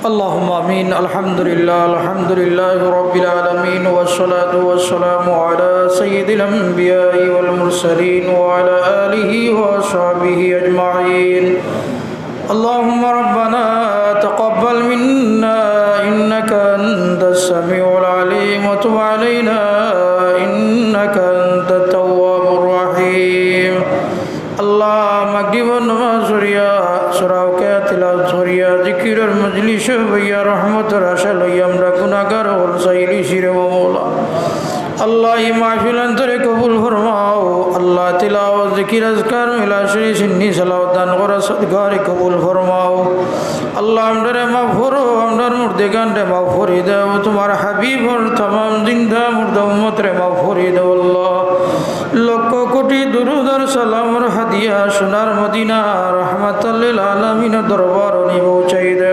اللهم آمين. الحمد لله رب العالمين، والصلاة والسلام على سيد الأنبياء والمرسلين وعلى آله وصحبه أجمعين. اللهم ربنا تقبل منا إنك أنت السميع العليم، وتب علينا إنك أنت التواب الرحيم. الله مغرب النماز سوريا سراوكا تلاوت سوريا ذكر المجلس ويا رحمة رسول يمرا গুনাহগার ওর সাইলি শিরে مولا الله محفل انتر قبول فرماؤ. الله تلاوت ذکر اذکار ملا شری سنی صلوات دان اور صدقار قبول فرماؤ. اللہ ہمارے مغفور ہو، ہمارے مردگان رے مغفور دے، تمہارا حبیب اور تمام زندہ مردہ امت رے مغفور دے. اللہ لکھوں کوٹی درود اور سلام اور ہدیہ سنار مدینہ رحمت للعالمین دربار نی پہنچائی دے.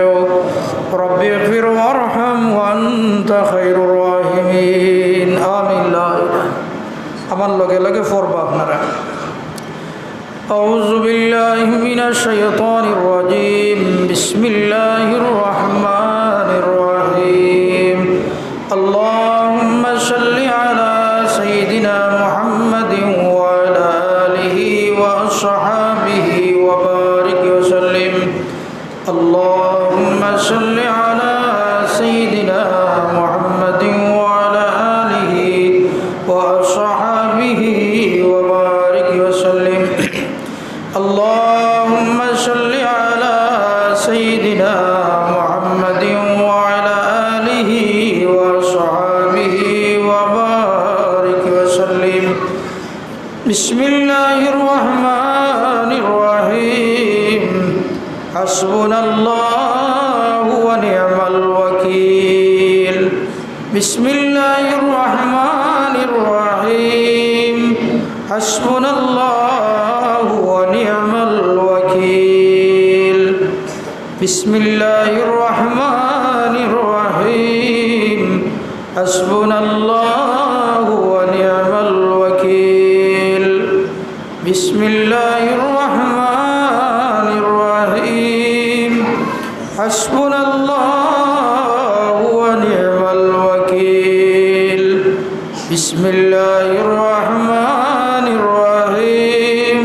رب اغفر وارحم وانت خیر الراحمین. آمین. لا الہ আমার লগে লগে পড়বা আপনারা। أعوذ بالله من الشيطان الرجيم. بسم الله الرحمن الرحيم. اللهم صل على سيدنا محمد وعلى آله وأصحابه وبارك وسلم. اللهم صل على سيدنا محمد وعلى آله وأصحابه وبارك وسلم. اللهم صل على سيدنا محمد وعلى آله وصحبه وبارك وسلم. بسم الله الرحمن الرحيم. حسبنا الله ونعم الوكيل. بسم الله الرحمن الرحيم. حسبنا الله ونعم الوكيل. بسم الله الرحمن الرحيم. حسبنا الله ونعم الوكيل. بسم الله الرحمن الرحيم. حسبنا الله ونعم الوكيل. بسم الله الرحمن الرحيم.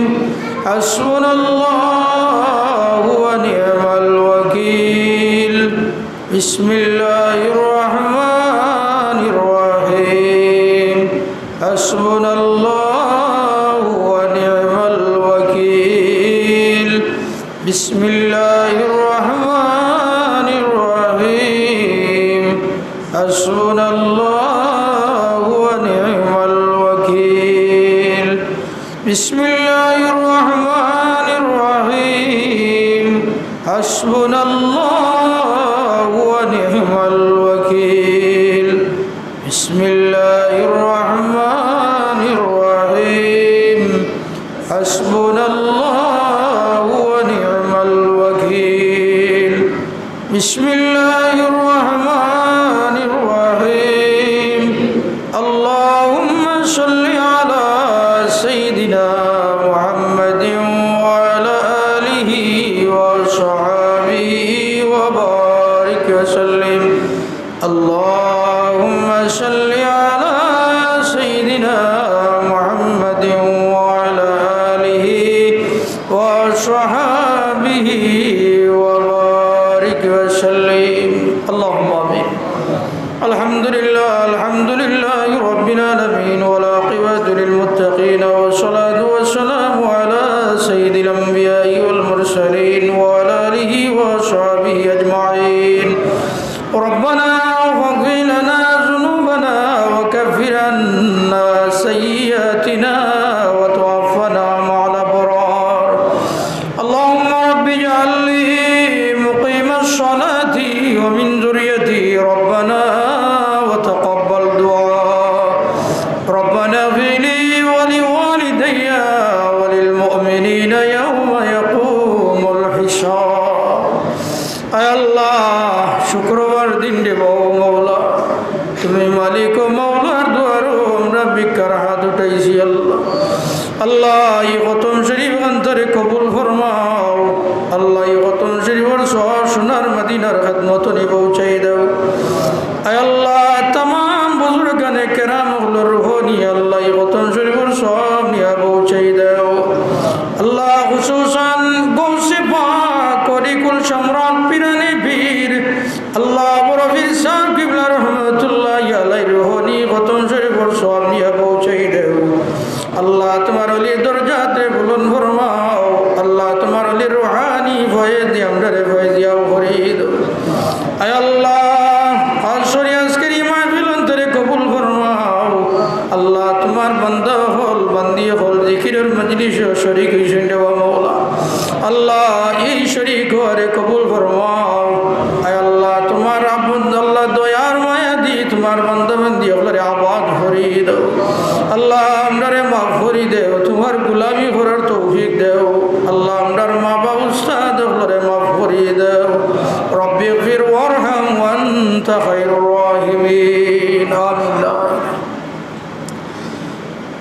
حسبنا الله ونعم الوكيل. بسم الله الرحمن الرحيم. حسبنا الله ونعم الوكيل. بسم الله الرحمن الرحيم. حسبنا الله ونعم الوكيل. بسم الله الرحمن الرحيم. حسبنا الله ونعم الوكيل. بسم الله الرحمن الرحيم. حسبنا الله ونعم الوكيل. بسم الله الرحمن الرحيم. اللهم صل على سيدنا محمد وعلى آله وصحبه وبارك وسلم. اللهم صل على سيدنا محمد وعلى آله وصحبه وبارك وسلم. اللهم آمين. الحمد لله رب العالمين، والعاقبة للمتقين، والصلاة والسلام على سيد الأنبياء والمرسلين وعلى آله وصحبه أجمعين. ربنا واغفر لنا ذنوبنا وكفر عنا سيئاتنا وتوفنا مع الأبرار. اللهم رب اجعل لي مقيم الصلاة ومن ذريتي ربنا وتقبل دعاء. ربنا اغفر لي ولوالدي وللمؤمنين يوم يقوم الحساب. اے اللہ শুক্রবার দিন রে মৌলা, তুমি মালিক ও মৌলার দুয়ারে আমরা ভিক্ষার হাত উঠাইছি। আল্লাহ আল্লাহ এই খতম শরীফ অন্তরে কবুল ফরমাও। আল্লাহ এই খতম শরীফের সহ সোনার মদিনার খিদমত নি পৌঁছাই দাও আয় আল্লাহ तमाम বুজুর্গানে কেরাম গুলোর রুহানি আল্লাহ এই খতম শরীফের সব নিয়া পৌঁছাই দাও আল্লাহ খুশুসান গৌসে পাক করিকুল সম্রাট পিরানি বীর আল্লাহ বড় বীর সাহেব কিবলা রহমাতুল্লাহ আলাইহি রুহানি খতম শরীফের সব নিয়া পৌঁছাই দাও আল্লাহ তোমার ওলি দরজাতে বুলন্দ ফরমাও আল্লাহ তোমার ওলি রুহানি ভয়ে দিয়ে আমরা ভয়ে দিয়াও করে দাও আয় আল্লাহ আসরি আজকের এই মাহফিল অন্তরে কবুল ফরমাও আল্লাহ তোমার বান্দা হল বান্দি হল জিকিরের মজলিস শরীক হইছেন দেওয়া মাওলা আল্লাহ এই শরীক ঘরে কবুল ফরমাও আয় আল্লাহ তোমার আবুদ আল্লাহ দয়ার মায়া দি তোমার বান্দা বান্দি হলরে আবাদ ভরি দাও আল্লাহ আমরারে মাফ করি দেও তোমার গোলামি করার তৌফিক দেও আল্লাহ আমরার মা বাবা উস্তাদ হলরে মাফ করি দেও রব্বি গফির ওয়ারহাম ওয়ান্তা খায়রুর রাহিমিন আমিন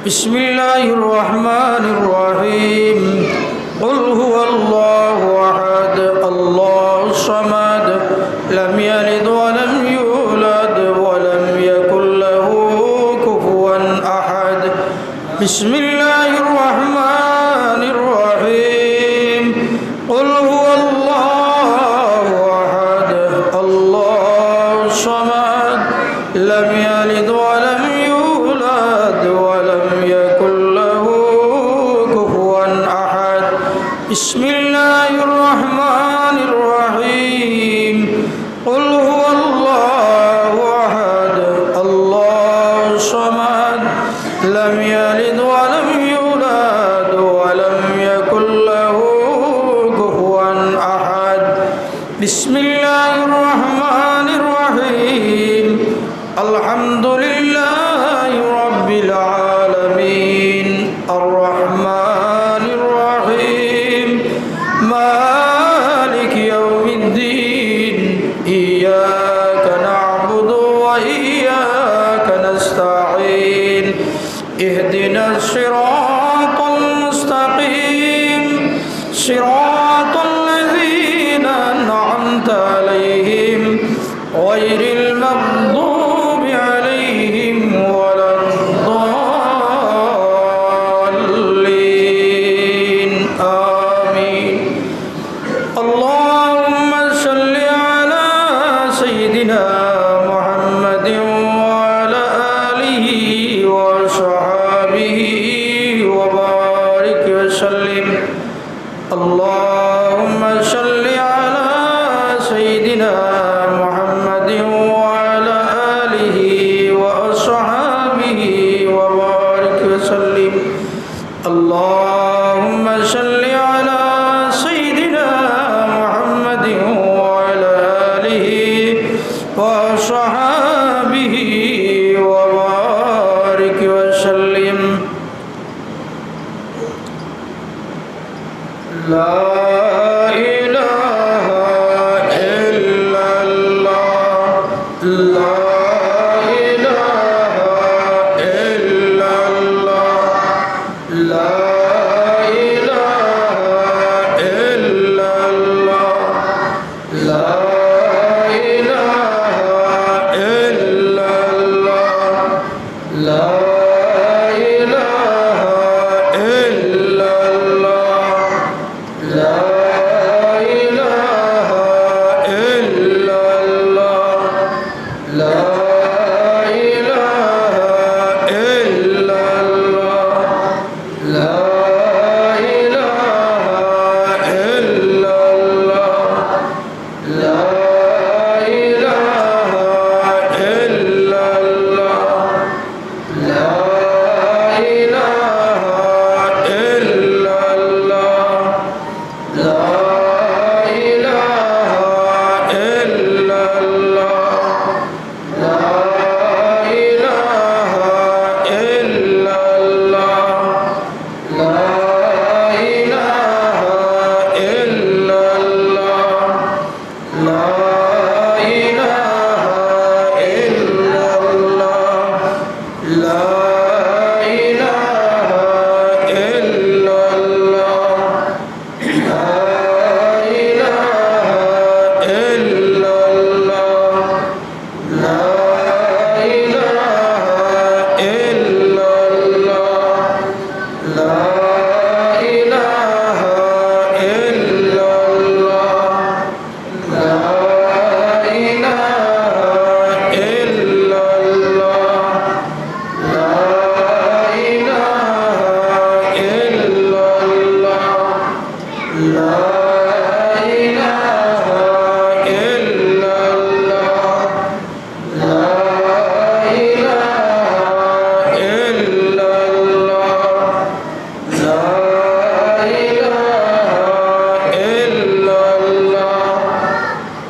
বিসমিল্লাহির রহমানির রহিম قل هو الله أحد الله الصمد لم يلد ولم يولد ولم يكن له كفوا أحد بسم الله الرحمن الرحيم قل هو الله أحد الله الصمد لم يلد ولم يولد ولم يكن له كفوا أحد بسم الله الرحمن الرحيم قل هو الله أحد الله الصمد لم يلد ولم يولد ولم يكن له كفوا أحد بسم الله الرحمن الرحيم الحمد لله رب العالمين الرحمن الرحيم مالك يوم الدين إياك نعبد وإياك نستعين اهدنا الصراط المستقيم صراط الذين أنعمت عليهم غير المغضوب عليهم ولا الضالين آمين اللهم صل على سيدنا محمد وعلى آله وصحبه وبارك وسلم اللهم صل على سيدنا محمد وعلى آله وصحبه وبارك وسلم اللهم صل على سيدنا محمد وعلى آله وصحبه وبارك وسلم لا إله إلا الله لا إله إلا الله لا إله إلا الله لا إله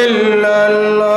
إلا الله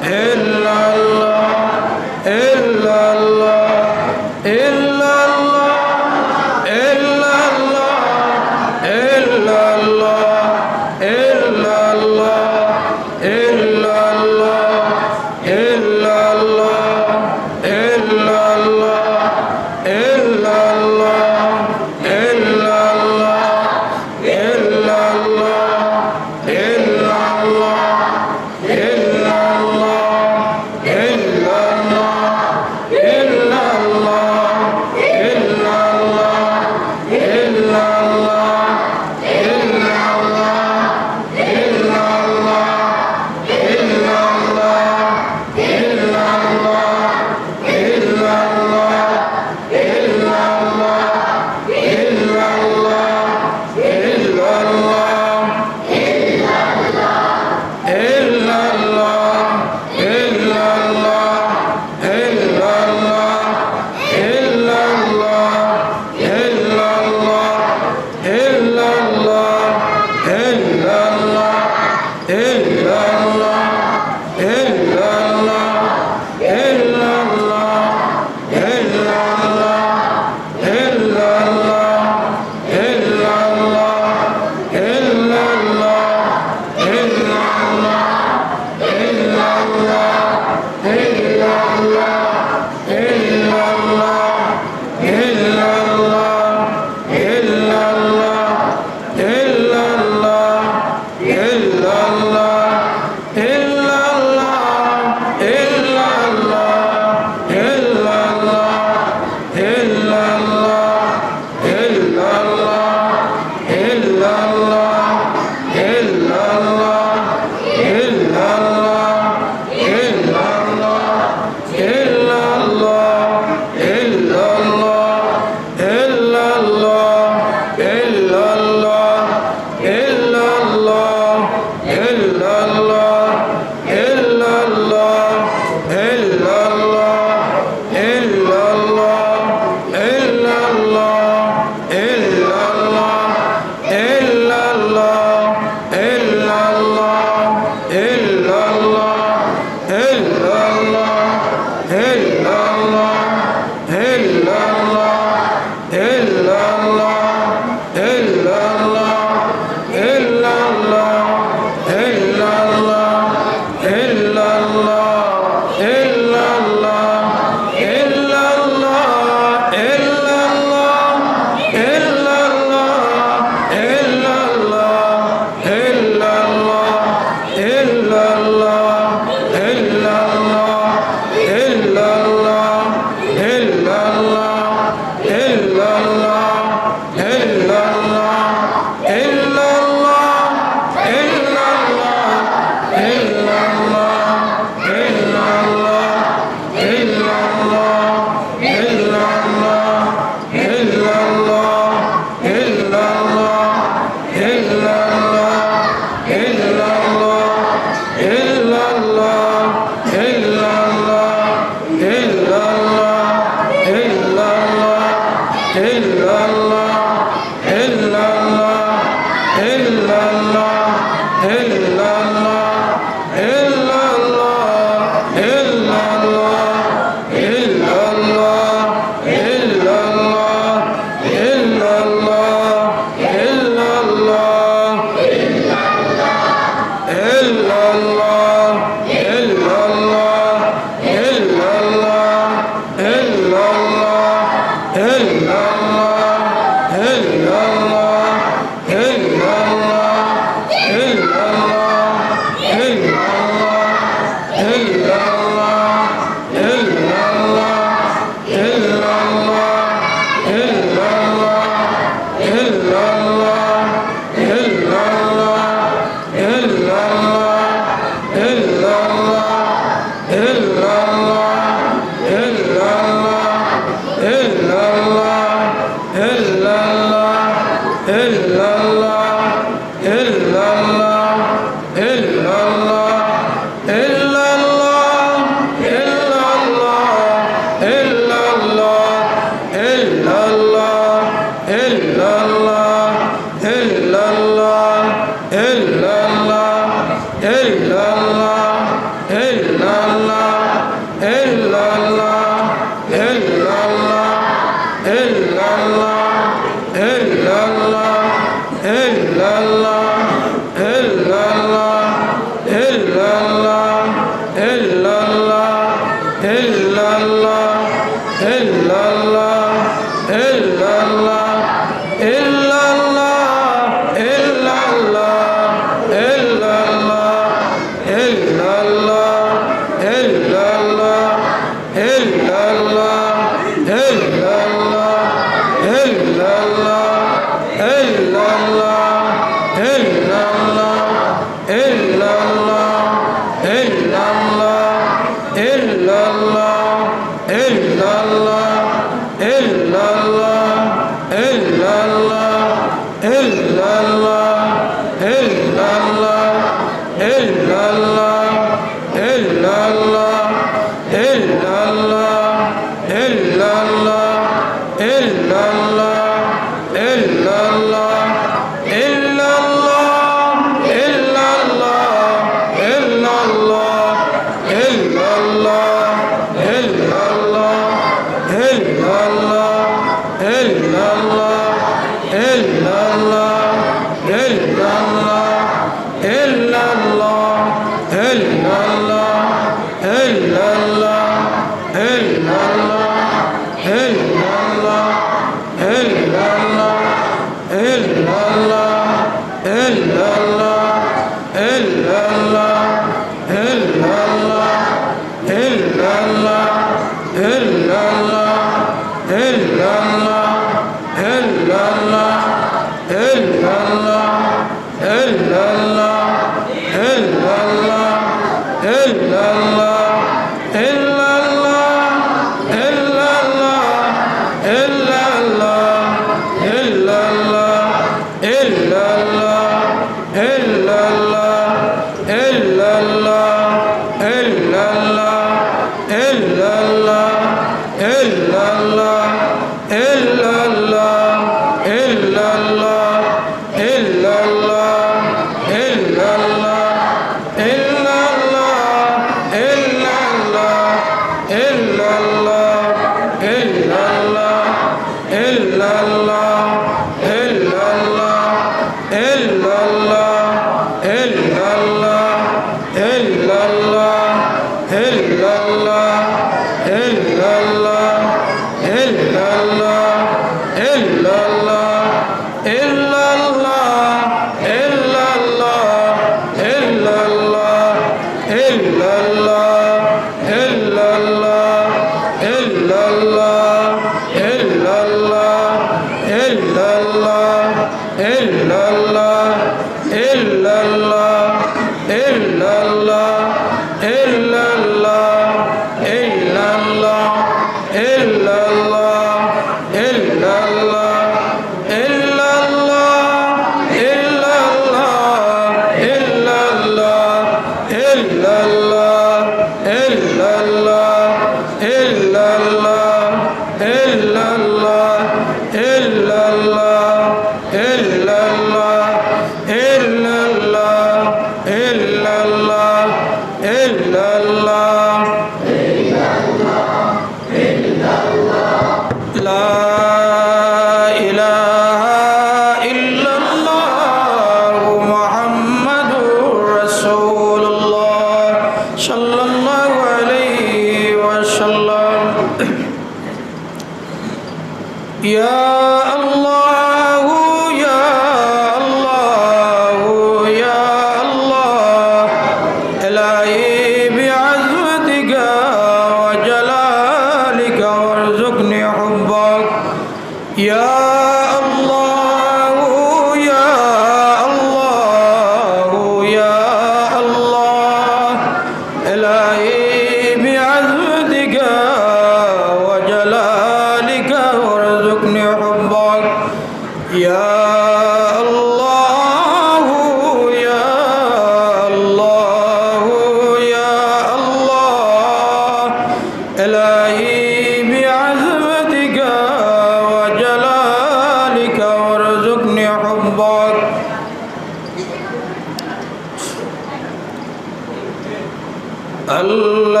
Allah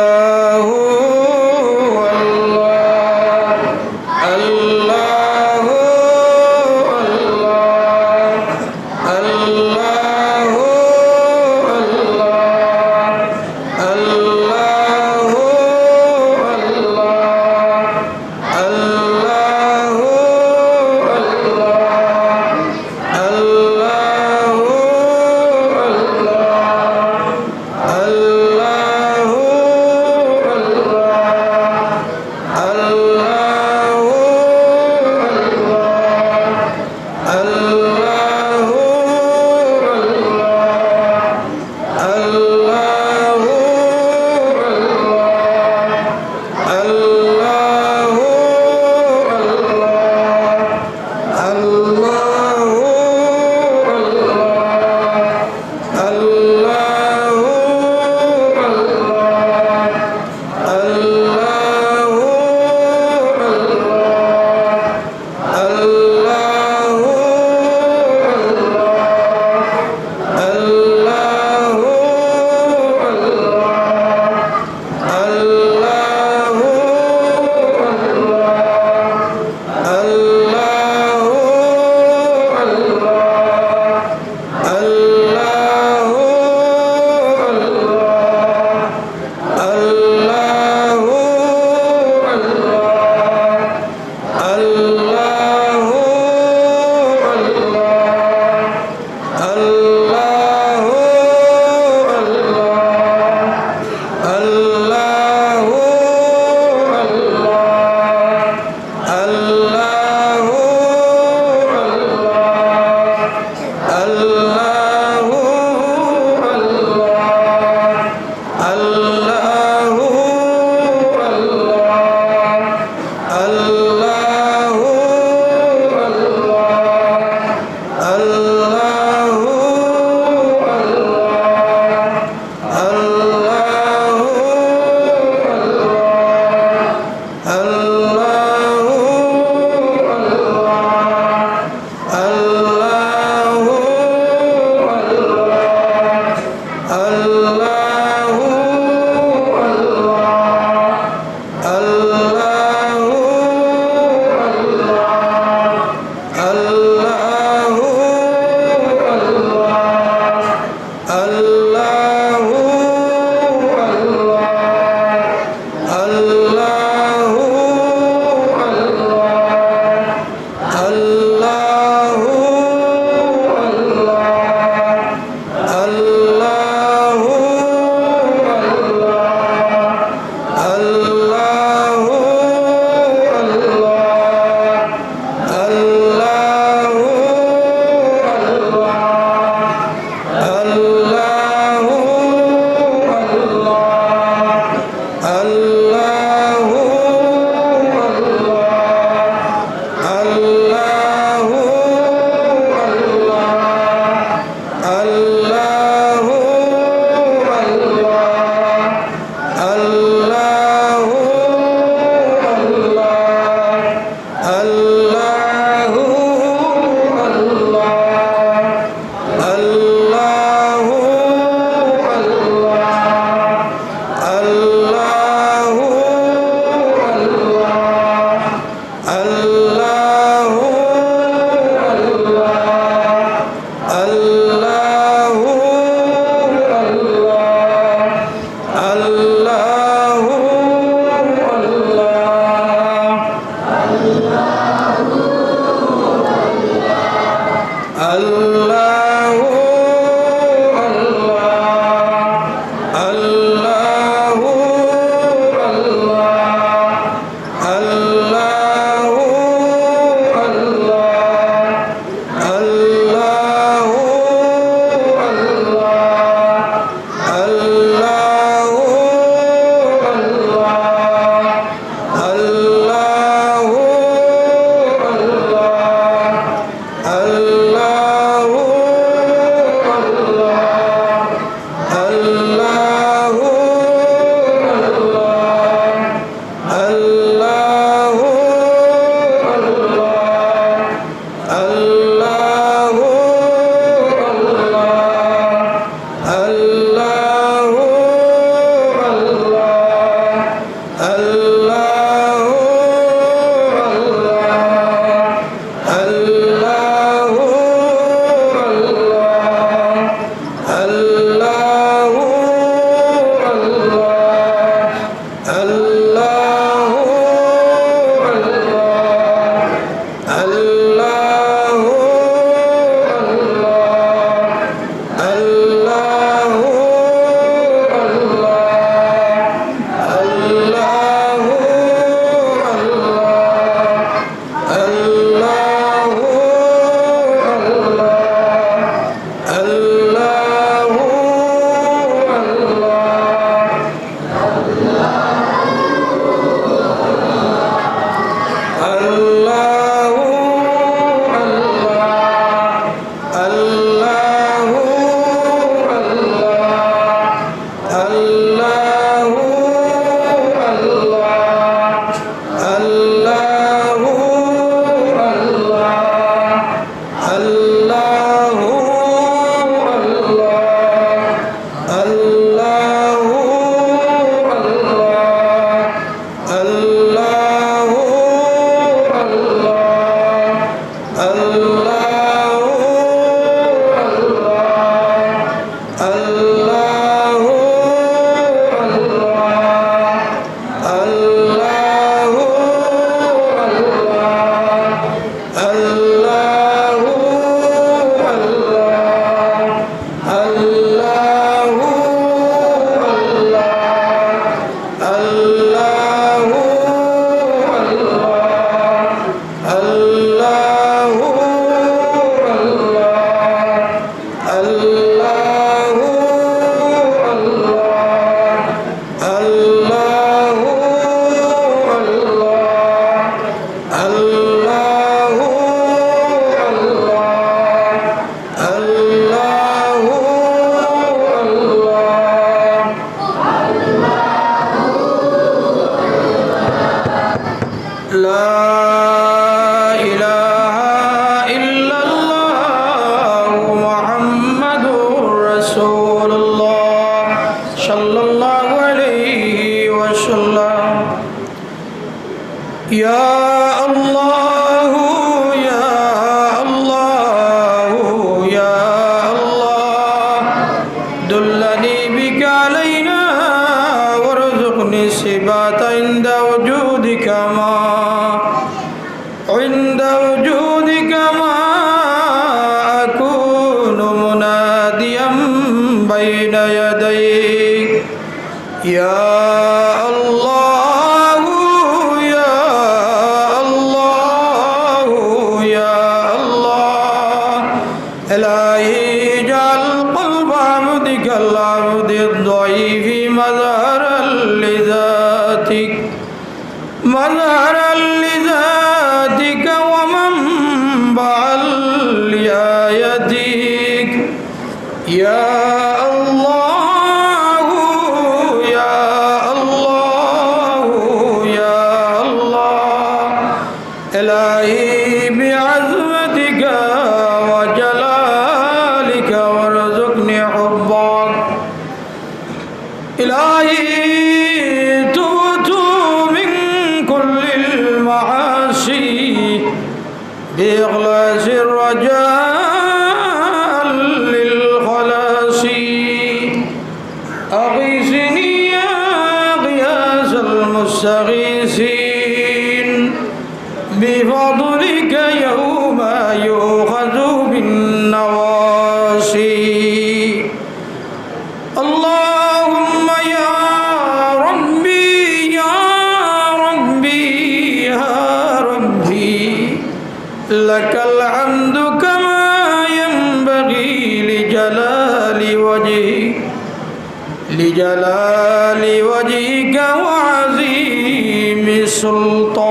لجلال وجهك وعظيم سلطانك